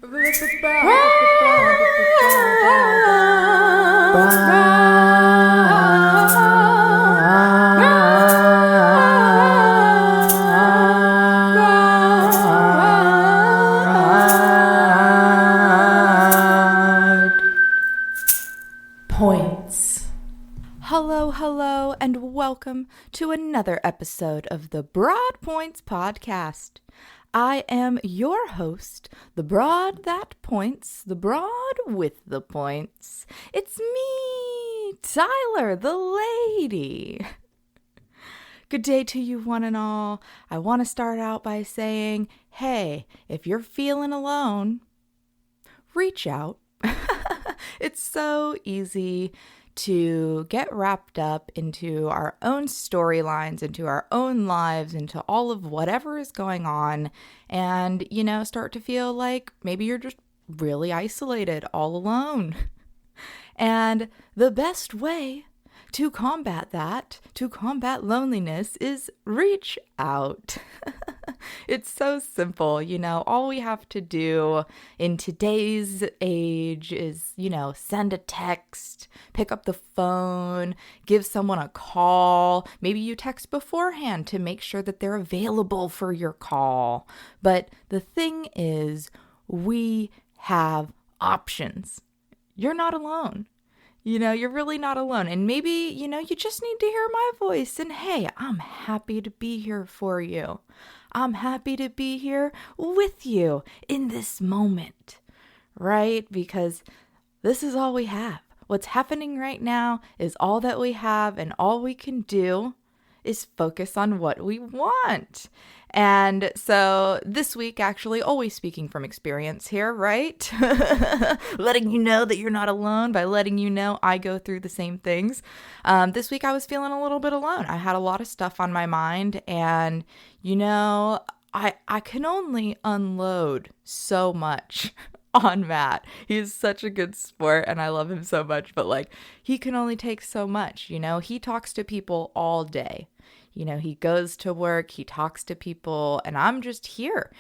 Points. Hello, and welcome to another episode of the Broad Points Podcast. I am your host, the broad that points, the broad with the points. It's me, Tyler, the lady. Good day to you, one and all. I want to start out by saying, hey, if you're feeling alone, reach out. It's so easy to get wrapped up into our own storylines, into our own lives, into all of whatever is going on, and, start to feel like maybe you're just really isolated, all alone. And the best way to combat that, to combat loneliness, is reach out. It's so simple, all we have to do in today's age is, send a text, pick up the phone, give someone a call. Maybe you text beforehand to make sure that they're available for your call. But the thing is, we have options. You're not alone. You're really not alone. And maybe, you just need to hear my voice. And hey, I'm happy to be here for you. I'm happy to be here with you in this moment, right? Because this is all we have. What's happening right now is all that we have, and all we can do is focus on what we want. And so this week, actually, always speaking from experience here, right? Letting you know that you're not alone by letting you know I go through the same things. This week I was feeling a little bit alone. I had a lot of stuff on my mind, and I can only unload so much on Matt. He's such a good sport and I love him so much, but he can only take so much. He talks to people all day. He goes to work, he talks to people, and I'm just here,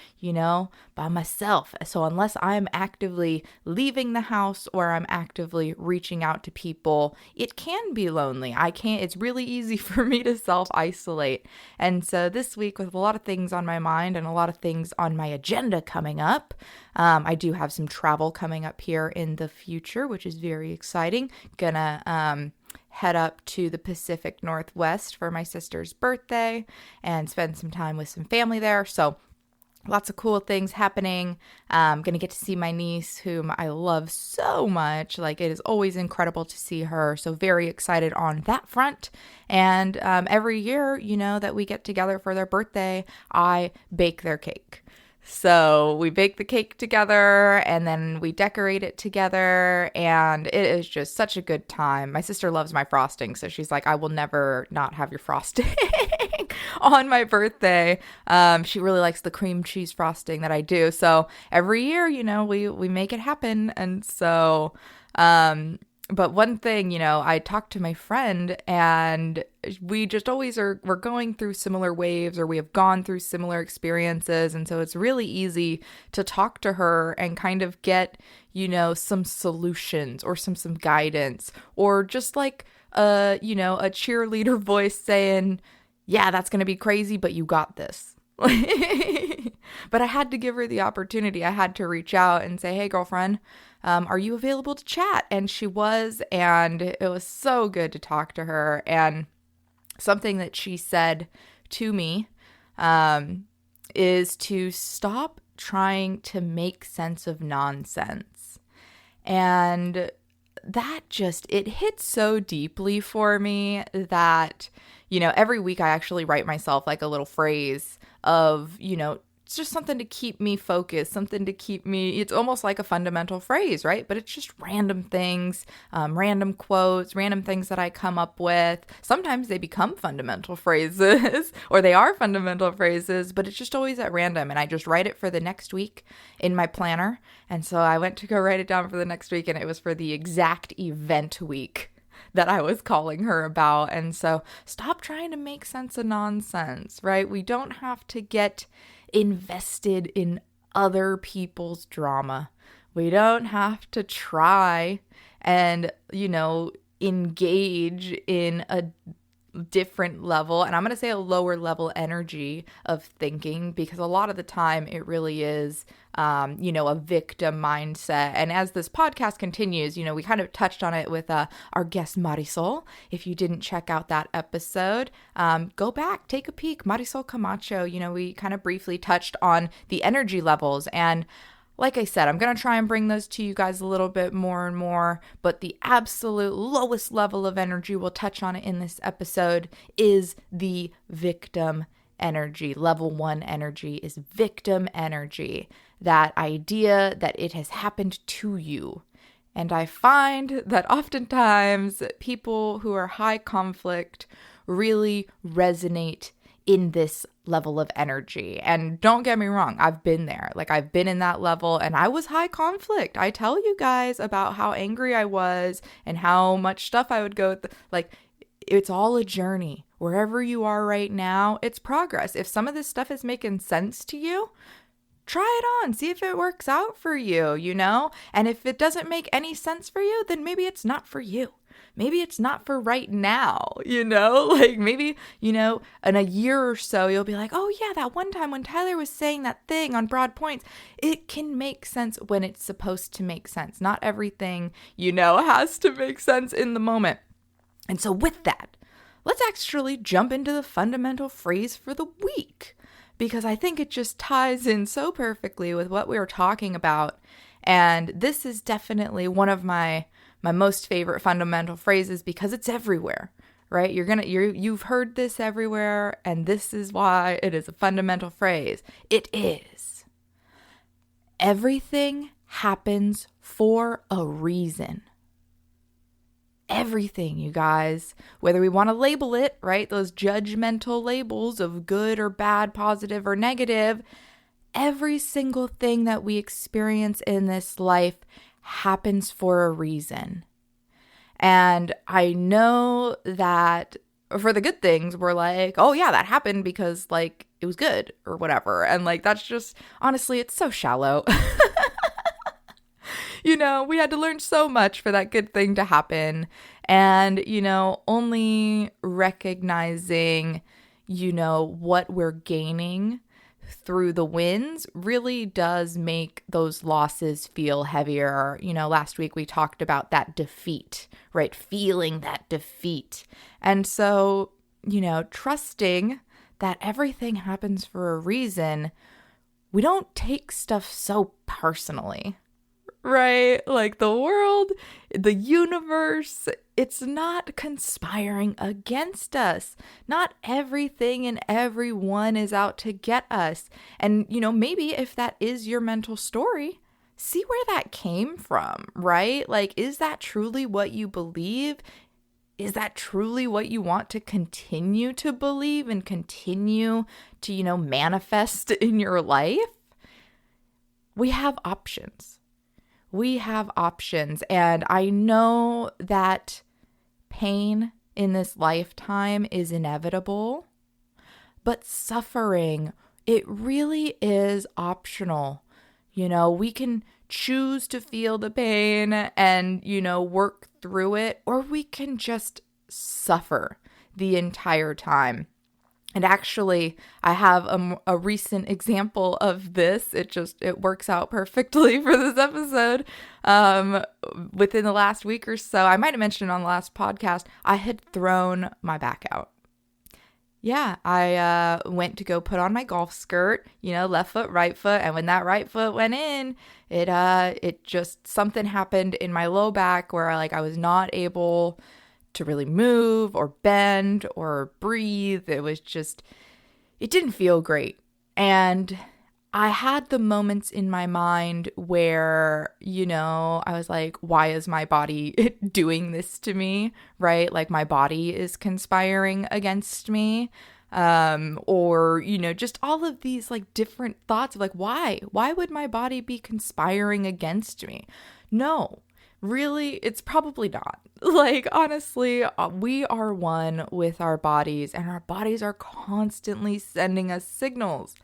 by myself. So unless I'm actively leaving the house or I'm actively reaching out to people, it can be lonely. It's really easy for me to self-isolate. And so this week, with a lot of things on my mind and a lot of things on my agenda coming up, I do have some travel coming up here in the future, which is very exciting. Gonna head up to the Pacific Northwest for my sister's birthday and spend some time with some family there. So lots of cool things happening. I'm going to get to see my niece, whom I love so much. It is always incredible to see her. So very excited on that front. And every year, that we get together for their birthday, I bake their cake. So we bake the cake together and then we decorate it together, and it is just such a good time. My sister loves my frosting, so she's like, I will never not have your frosting on my birthday. She really likes the cream cheese frosting that I do. So every year, we make it happen. And so, but one thing, I talked to my friend, and we just always we're going through similar waves, or we have gone through similar experiences. And so it's really easy to talk to her and kind of get, some solutions or some guidance, or just a cheerleader voice saying, yeah, that's going to be crazy, but you got this. But I had to give her the opportunity. I had to reach out and say, hey, girlfriend, are you available to chat? And she was, and it was so good to talk to her. And something that she said to me is to stop trying to make sense of nonsense. And that it hit so deeply for me that, every week I actually write myself a little phrase of, it's just something to keep me focused, something to keep me, it's almost like a fundamental phrase, right? But it's just random things, random quotes, random things that I come up with. Sometimes they become fundamental phrases or they are fundamental phrases, but it's just always at random. And I just write it for the next week in my planner. And so I went to go write it down for the next week, and it was for the exact event week that I was calling her about. And so stop trying to make sense of nonsense, right? We don't have to get invested in other people's drama. We don't have to try and, engage in a different level, and I'm going to say a lower level energy of thinking, because a lot of the time it really is, a victim mindset. And as this podcast continues, we kind of touched on it with our guest Marisol. If you didn't check out that episode, go back, take a peek. Marisol Camacho, we kind of briefly touched on the energy levels, and like I said, I'm going to try and bring those to you guys a little bit more and more, but the absolute lowest level of energy, we'll touch on it in this episode, is the victim energy. Level 1 energy is victim energy. That idea that it has happened to you. And I find that oftentimes people who are high conflict really resonate in this level of energy. And don't get me wrong, I've been there. Like, I've been in that level, and I was high conflict. I tell you guys about how angry I was and how much stuff I would go it's all a journey. Wherever you are right now, it's progress. If some of this stuff is making sense to you, try it on, see if it works out for you, And if it doesn't make any sense for you, then maybe it's not for you. Maybe it's not for right now, like maybe, in a year or so, you'll be like, oh yeah, that one time when Tyler was saying that thing on Broad Points, it can make sense when it's supposed to make sense. Not everything, has to make sense in the moment. And so with that, let's actually jump into the fundamental phrase for the week, because I think it just ties in so perfectly with what we were talking about. And this is definitely one of my most favorite fundamental phrases, because it's everywhere, right? You've heard this everywhere, and this is why it is a fundamental phrase. It is: everything happens for a reason. Everything, you guys, whether we want to label it, right? Those judgmental labels of good or bad, positive or negative, every single thing that we experience in this life happens for a reason. And I know that for the good things, we're like, oh yeah, that happened because it was good or whatever. And that's just, honestly, it's so shallow. We had to learn so much for that good thing to happen. And, only recognizing, what we're gaining through the wins really does make those losses feel heavier. Last week we talked about that defeat, right? Feeling that defeat. And so, trusting that everything happens for a reason, we don't take stuff so personally, right? Like the world, the universe, it's not conspiring against us. Not everything and everyone is out to get us. And, maybe if that is your mental story, see where that came from, right? Is that truly what you believe? Is that truly what you want to continue to believe and continue to, manifest in your life? We have options. We have options. And I know that pain in this lifetime is inevitable, but suffering, it really is optional. We can choose to feel the pain and, work through it, or we can just suffer the entire time. And actually, I have a recent example of this. It works out perfectly for this episode. Within the last week or so, I might have mentioned on the last podcast, I had thrown my back out. Yeah, I went to go put on my golf skirt, left foot, right foot. And when that right foot went in, it just, something happened in my low back where I was not able to really move or bend or breathe. It didn't feel great. And I had the moments in my mind where, I was like, why is my body doing this to me, right? My body is conspiring against me. Or, just all of these different thoughts of why would my body be conspiring against me? No, really, it's probably not. Honestly, we are one with our bodies, and our bodies are constantly sending us signals.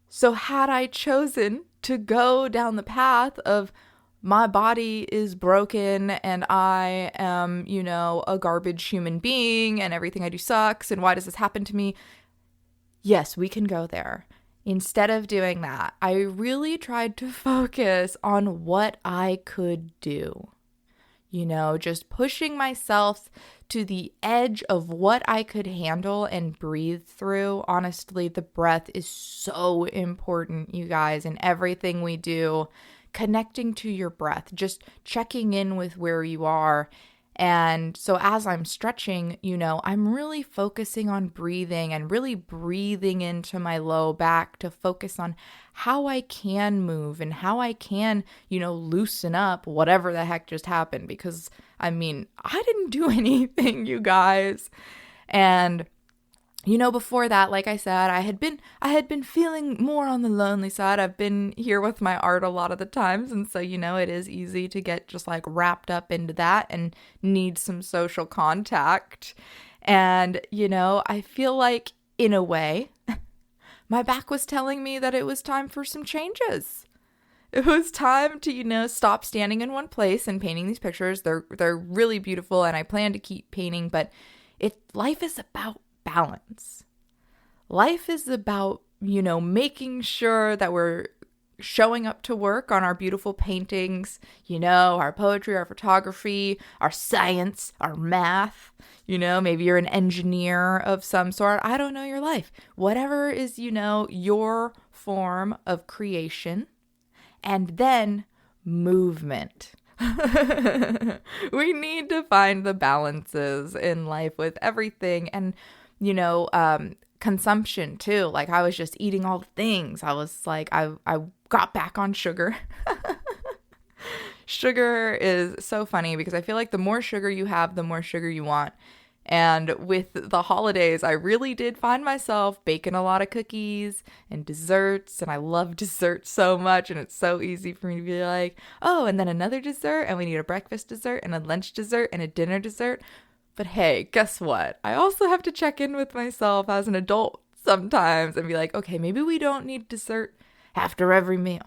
So had I chosen to go down the path of my body is broken and I am, a garbage human being and everything I do sucks and why does this happen to me? Yes, we can go there. Instead of doing that, I really tried to focus on what I could do. Just pushing myself to the edge of what I could handle and breathe through. Honestly, the breath is so important, you guys, in everything we do. Connecting to your breath, just checking in with where you are. And so as I'm stretching, I'm really focusing on breathing and really breathing into my low back to focus on how I can move and how I can, loosen up whatever the heck just happened. Because, I didn't do anything, you guys. And before that, like I said, I had been feeling more on the lonely side. I've been here with my art a lot of the times. And so, it is easy to get just like wrapped up into that and need some social contact. And, I feel like in a way, my back was telling me that it was time for some changes. It was time to, stop standing in one place and painting these pictures. They're really beautiful and I plan to keep painting, but life is about balance. Life is about, making sure that we're showing up to work on our beautiful paintings, our poetry, our photography, our science, our math, maybe you're an engineer of some sort. I don't know your life. Whatever is, your form of creation, and then movement. We need to find the balances in life with everything. And consumption too. Like I was just eating all the things. I was like, I got back on sugar. Sugar is so funny because I feel like the more sugar you have, the more sugar you want. And with the holidays, I really did find myself baking a lot of cookies and desserts. And I love desserts so much. And it's so easy for me to be like, oh, and then another dessert. And we need a breakfast dessert and a lunch dessert and a dinner dessert. But hey, guess what? I also have to check in with myself as an adult sometimes and be like, okay, maybe we don't need dessert after every meal.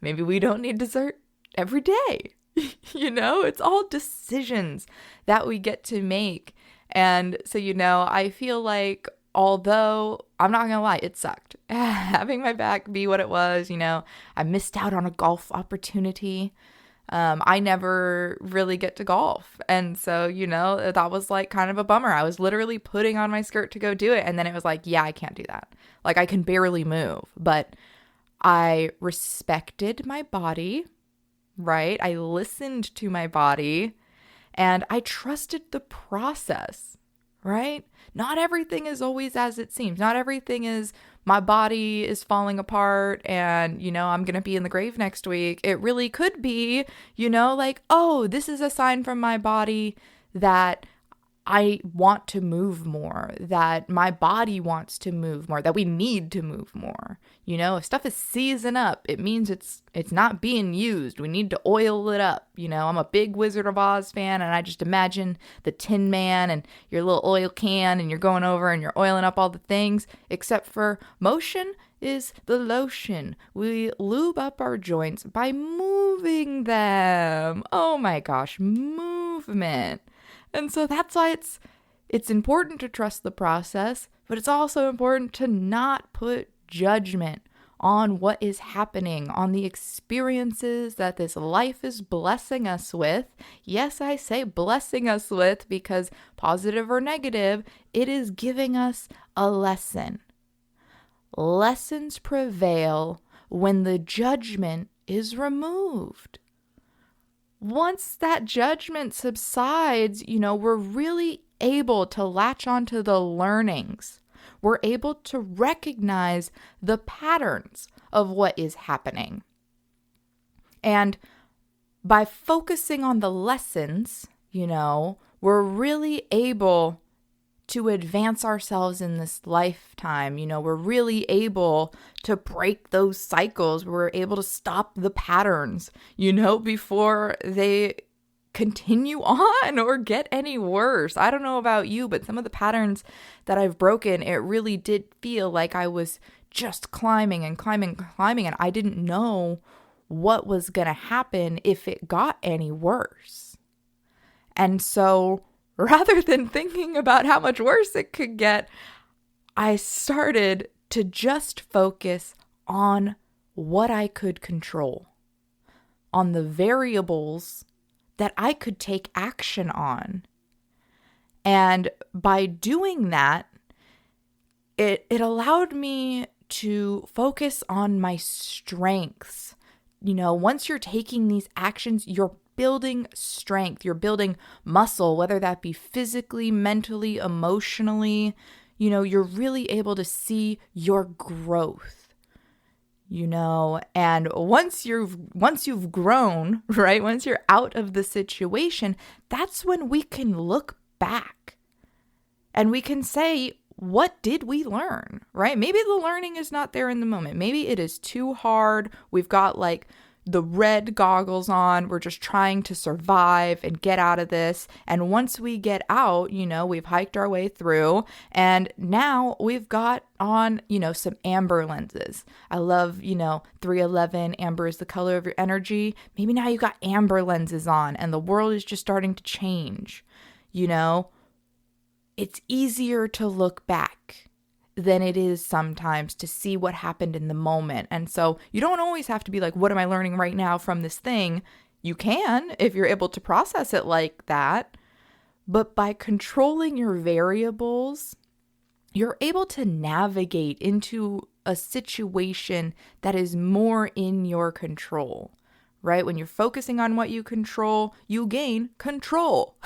Maybe we don't need dessert every day. It's all decisions that we get to make. And so, I feel like although I'm not going to lie, it sucked having my back be what it was. I missed out on a golf opportunity. I never really get to golf. And so, that was like kind of a bummer. I was literally putting on my skirt to go do it. And then it was like, yeah, I can't do that. Like I can barely move, but I respected my body, right? I listened to my body and I trusted the process, right? Not everything is always as it seems. Not everything is my body is falling apart and, I'm going to be in the grave next week. It really could be, like, oh, this is a sign from my body that I want to move more, that my body wants to move more, that we need to move more. If stuff is seizing up, it means it's not being used. We need to oil it up. I'm a big Wizard of Oz fan, and I just imagine the Tin Man and your little oil can, and you're going over and you're oiling up all the things, except for motion is the lotion. We lube up our joints by moving them. Oh my gosh, movement. And so that's why it's important to trust the process, but it's also important to not put judgment on what is happening, on the experiences that this life is blessing us with. Yes, I say blessing us with because positive or negative, it is giving us a lesson. Lessons prevail when the judgment is removed. Once that judgment subsides, we're really able to latch onto the learnings. We're able to recognize the patterns of what is happening. And by focusing on the lessons, we're really able to advance ourselves in this lifetime. We're really able to break those cycles. We're able to stop the patterns, before they continue on or get any worse. I don't know about you, but some of the patterns that I've broken, it really did feel like I was just climbing and climbing and climbing, and I didn't know what was going to happen if it got any worse. And so rather than thinking about how much worse it could get, I started to just focus on what I could control, on the variables that I could take action on. And by doing that, it allowed me to focus on my strengths. You know, once you're taking these actions, you're building strength, you're building muscle, whether that be physically, mentally, emotionally. You know, you're really able to see your growth, you know, and once you've grown, right? Once you're out of the situation, that's when we can look back and we can say, what did we learn, right? Maybe the learning is not there in the moment. Maybe it is too hard. We've got like the red goggles on. We're just trying to survive and get out of this. And once we get out, you know, we've hiked our way through, and now we've got on, you know, some amber lenses. I love, you know, 311, amber is the color of your energy. Maybe now you've got amber lenses on and the world is just starting to change. You know, it's easier to look back than it is sometimes to see what happened in the moment. And so you don't always have to be like, what am I learning right now from this thing? You can, if you're able to process it like that. But by controlling your variables, you're able to navigate into a situation that is more in your control, right? When you're focusing on what you control, you gain control.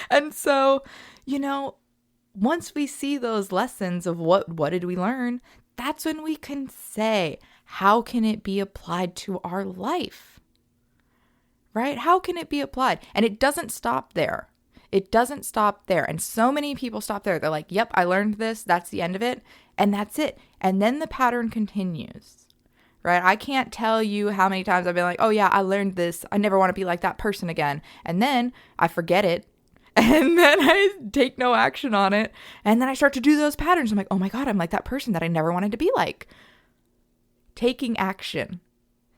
And so, you know, once we see those lessons of what did we learn, that's when we can say, how can it be applied to our life? Right? How can it be applied? And it doesn't stop there. It doesn't stop there. And so many people stop there. They're like, yep, I learned this. That's the end of it. And that's it. And then the pattern continues. Right? I can't tell you how many times I've been like, oh yeah, I learned this. I never want to be like that person again. And then I forget it. And then I take no action on it. And then I start to do those patterns. I'm like, oh my God, I'm like that person that I never wanted to be like. Taking action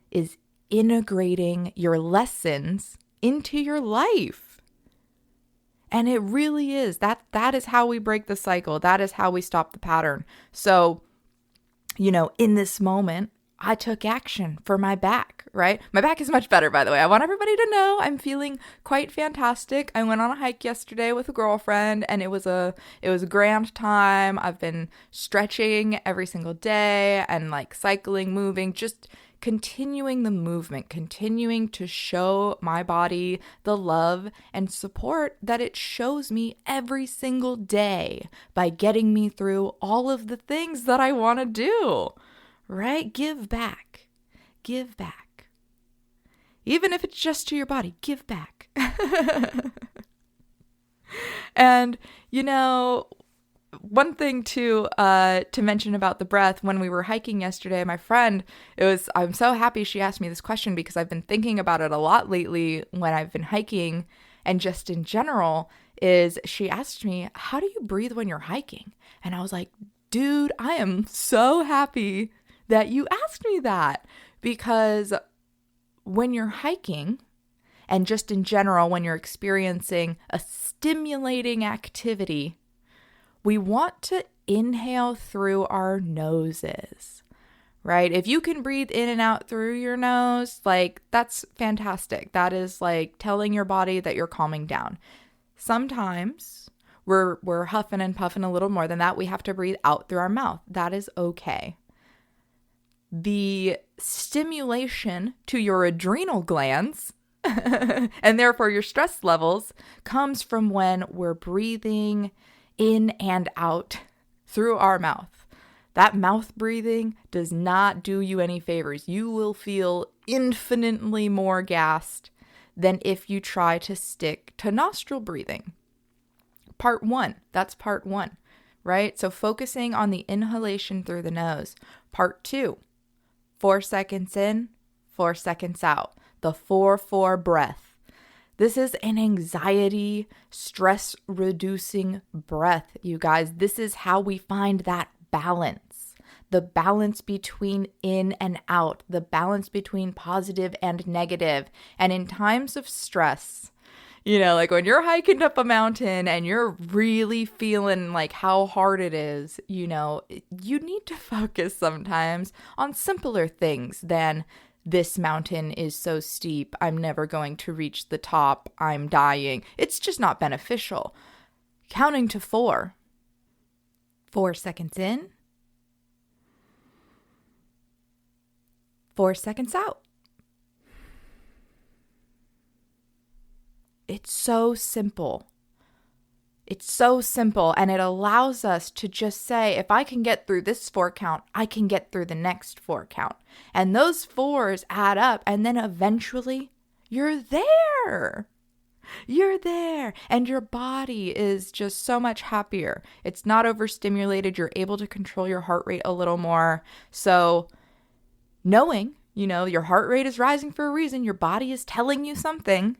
is integrating your lessons into your life. And it really is. That is how we break the cycle. That is how we stop the pattern. So, you know, in this moment, I took action for my back, right? My back is much better, by the way. I want everybody to know I'm feeling quite fantastic. I went on a hike yesterday with a girlfriend, and it was a grand time. I've been stretching every single day and like cycling, moving, just continuing the movement, continuing to show my body the love and support that it shows me every single day by getting me through all of the things that I want to do. Right? Give back. Give back. Even if it's just to your body, give back. And, you know, one thing to mention about the breath, when we were hiking yesterday, my friend, I'm so happy she asked me this question because I've been thinking about it a lot lately when I've been hiking and just in general, is she asked me, how do you breathe when you're hiking? And I was like, dude, I am so happy that you asked me that, because when you're hiking and just in general, when you're experiencing a stimulating activity, we want to inhale through our noses, right? If you can breathe in and out through your nose, like that's fantastic. That is like telling your body that you're calming down. Sometimes we're huffing and puffing a little more than that. We have to breathe out through our mouth. That is okay. The stimulation to your adrenal glands and therefore your stress levels comes from when we're breathing in and out through our mouth. That mouth breathing does not do you any favors. You will feel infinitely more gassed than if you try to stick to nostril breathing. Part one, that's part one, right? So focusing on the inhalation through the nose. Part two, 4 seconds in, 4 seconds out. The 4-4 breath. This is an anxiety, stress-reducing breath, you guys. This is how we find that balance. the balance between in and out, the balance between positive and negative. And in times of stress, like when you're hiking up a mountain and you're really feeling like how hard it is, you need to focus sometimes on simpler things than this mountain is so steep, I'm never going to reach the top, I'm dying. It's just not beneficial. Counting to 4. 4 seconds in. 4 seconds out. It's so simple. It's so simple, and it allows us to just say, if I can get through this 4 count, I can get through the next 4 count. And those 4s add up, and then eventually you're there. You're there, and your body is just so much happier. It's not overstimulated. You're able to control your heart rate a little more. So knowing, your heart rate is rising for a reason, your body is telling you something.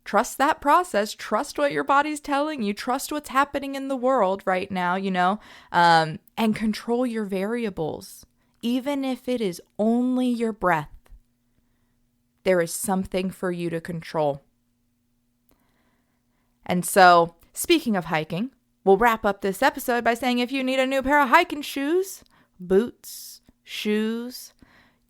Trust that process. Trust what your body's telling you. Trust what's happening in the world right now, and control your variables. Even if it is only your breath, there is something for you to control. And so, speaking of hiking, we'll wrap up this episode by saying if you need a new pair of hiking shoes, boots, shoes,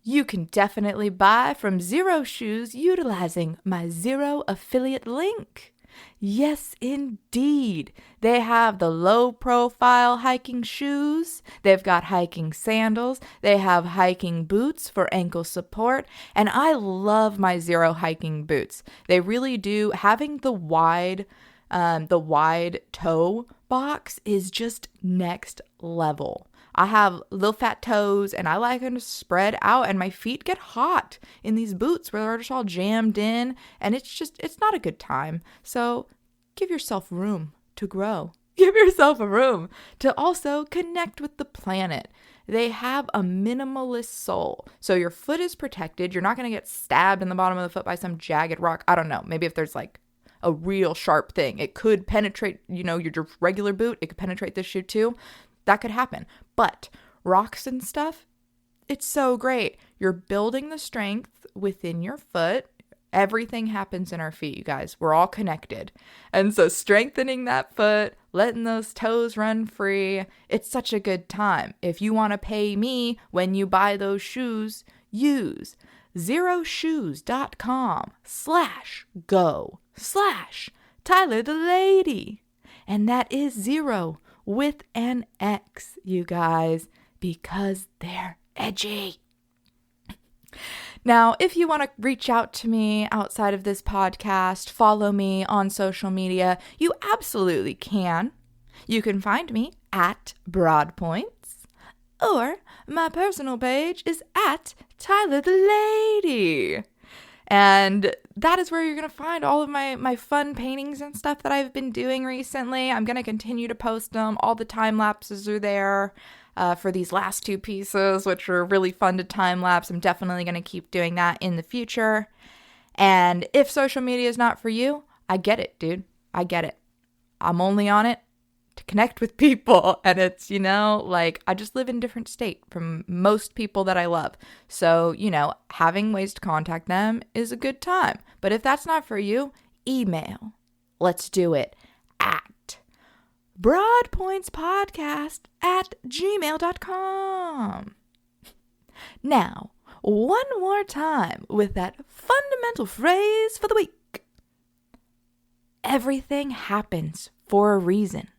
you can definitely buy from Xero Shoes utilizing my Xero affiliate link. Yes, indeed. They have the low-profile hiking shoes. They've got hiking sandals. They have hiking boots for ankle support. And I love my Xero hiking boots. They really do. Having the wide toe box is just next level. I have little fat toes and I like them to spread out, and my feet get hot in these boots where they're just all jammed in, and it's not a good time. So give yourself room to grow. Give yourself a room to also connect with the planet. They have a minimalist sole. So your foot is protected. You're not going to get stabbed in the bottom of the foot by some jagged rock. I don't know. Maybe if there's like a real sharp thing, it could penetrate, your regular boot. It could penetrate this shoe too. That could happen. But rocks and stuff, it's so great. You're building the strength within your foot. Everything happens in our feet, you guys. We're all connected. And so strengthening that foot, letting those toes run free, it's such a good time. If you want to pay me when you buy those shoes, use xeroshoes.com/go/Tyler the Lady. And that is Xero with an X, you guys, because they're edgy. Now, if you want to reach out to me outside of this podcast, follow me on social media, you absolutely can. You can find me at Broadpoints, or my personal page is at Tyler the Lady. And that is where you're going to find all of my fun paintings and stuff that I've been doing recently. I'm going to continue to post them. All the time lapses are there for these last 2 pieces, which are really fun to time lapse. I'm definitely going to keep doing that in the future. And if social media is not for you, I get it, dude. I get it. I'm only on it to connect with people, and it's, I just live in a different state from most people that I love. So, having ways to contact them is a good time. But if that's not for you, email. Let's do it at broadpointspodcast@gmail.com. Now, one more time with that fundamental phrase for the week. Everything happens for a reason.